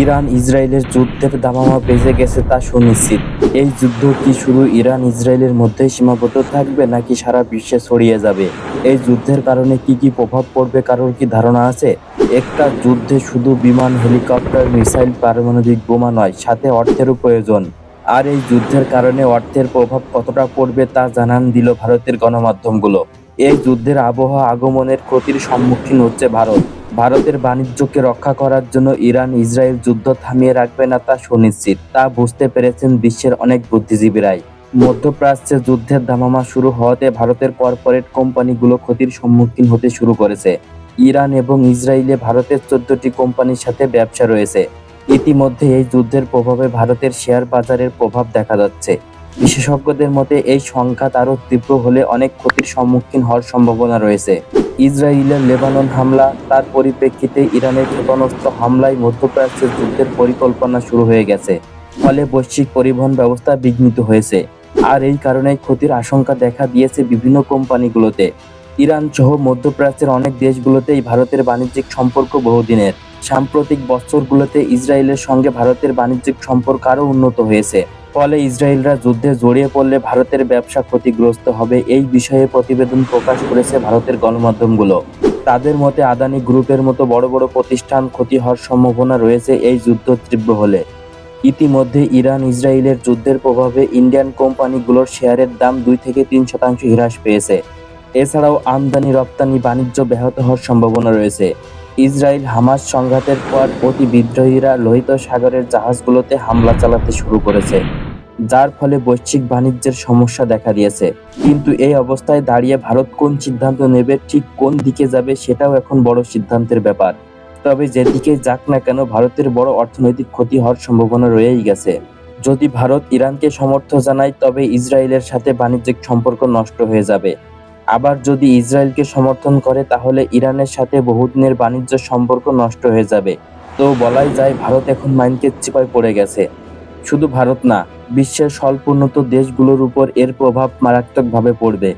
Iran ইসরায়েলের যুদ্ধের দামামা বেজে গেছে তা সুনিশ্চিত। এই যুদ্ধ কি শুধু ইরান ইসরায়েলের মধ্যেই সীমাবদ্ধ থাকবে নাকি সারা বিশ্বে ছড়িয়ে যাবে? এই যুদ্ধের কারণে কি কি প্রভাব পড়বে কারোর কি ধারণা আছে? একটা যুদ্ধে শুধু বিমান, হেলিকপ্টার, মিসাইল, পারমাণবিক বোমা নয়, সাথে অর্থেরও প্রয়োজন। আর এই যুদ্ধের কারণে অর্থের প্রভাব কতটা পড়বে তা জানান দিল ভারতের গণমাধ্যমগুলো। এই যুদ্ধের আবহ আগমনের ক্ষতির সম্মুখীন হচ্ছে ভারত। ভারতের বাণিজ্যকে রক্ষা করার জন্য ইরান ইসরায়েল যুদ্ধ থামিয়ে রাখবে না তা সুনিশ্চিত। তা বুঝতে পেরেছেন বিশ্বের অনেক বুদ্ধিজীবীরাই। মধ্যপ্রাচ্যে যুদ্ধের দামামা শুরু হওয়াতে ভারতের কর্পোরেট কোম্পানিগুলো ক্ষতির সম্মুখীন হতে শুরু করেছে। ইরান এবং ইসরায়েলে ভারতের 14টি কোম্পানির সাথে ব্যবসা রয়েছে। ইতিমধ্যে এই যুদ্ধের প্রভাবে ভারতের শেয়ার বাজারের প্রভাব দেখা যাচ্ছে। বিশেষজ্ঞদের মতে এই সংঘাত আরও তীব্র হলে অনেক ক্ষতির সম্মুখীন হওয়ার সম্ভাবনা রয়েছে। ইসরায়েলের লেবানন হামলা, তার পরিপ্রেক্ষিতে ইরানের ক্ষেপণাস্ত্র হামলায় মধ্যপ্রাচ্যের যুদ্ধের পরিকল্পনা শুরু হয়ে গেছে। ফলে বৈশ্বিক পরিবহন ব্যবস্থা বিঘ্নিত হয়েছে। আর এই কারণেই ক্ষতির আশঙ্কা দেখা দিয়েছে বিভিন্ন কোম্পানিগুলোতে। ইরান সহ মধ্যপ্রাচ্যের অনেক দেশগুলোতেই ভারতের বাণিজ্যিক সম্পর্ক বহুদিনের। সাম্প্রতিক বছরগুলোতে ইসরায়েলের সঙ্গে ভারতের বাণিজ্যিক সম্পর্ক আরও উন্নত হয়েছে। ফলে ইসরায়েলরা যুদ্ধে জড়িয়ে পড়লে ভারতের ব্যবসা ক্ষতিগ্রস্ত হবে, এই বিষয়ে প্রতিবেদন প্রকাশ করেছে ভারতের গণমাধ্যমগুলো। তাদের মতে আদানি গ্রুপের মতো বড় বড় প্রতিষ্ঠান ক্ষতি হওয়ার সম্ভাবনা রয়েছে এই যুদ্ধ তীব্র হলে। ইতিমধ্যে ইরান ইসরায়েলের যুদ্ধের প্রভাবে ইন্ডিয়ান কোম্পানিগুলোর শেয়ারের দাম 2 থেকে 3% হ্রাস পেয়েছে। এছাড়াও আমদানি রপ্তানি বাণিজ্য ব্যাহত হওয়ার সম্ভাবনা রয়েছে। ইসরায়েল হামাস সংঘাতের পর অতি বিদ্রোহীরা লোহিত সাগরের জাহাজগুলোতে হামলা চালাতে শুরু করেছে, যার ফলে বৈশ্বিক বাণিজ্যের সমস্যা দেখা দিয়েছে। কিন্তু এই অবস্থায় দাঁড়িয়ে ভারত কোন সিদ্ধান্ত নেবে, ঠিক কোন দিকে যাবে, সেটাও এখন বড় সিদ্ধান্তের ব্যাপার। তবে যেদিকে যাক না কেন ভারতের বড় অর্থনৈতিক ক্ষতি হওয়ার সম্ভাবনা রয়েই গেছে। যদি ভারত ইরানকে সমর্থন জানায় তবে ইসরায়েলের সাথে বাণিজ্যিক সম্পর্ক নষ্ট হয়ে যাবে। আবার যদি ইসরায়েলকে সমর্থন করে তাহলে ইরানের সাথে বহুদিনের বাণিজ্য সম্পর্ক নষ্ট হয়ে যাবে। তো বলাই যায় ভারত এখন মাইনকের চিপায় পড়ে গেছে। শুধু ভারত না, বিশ্বের স্বল্পোন্নত দেশগুলোর উপর এর প্রভাব মারাত্মকভাবে পড়বে।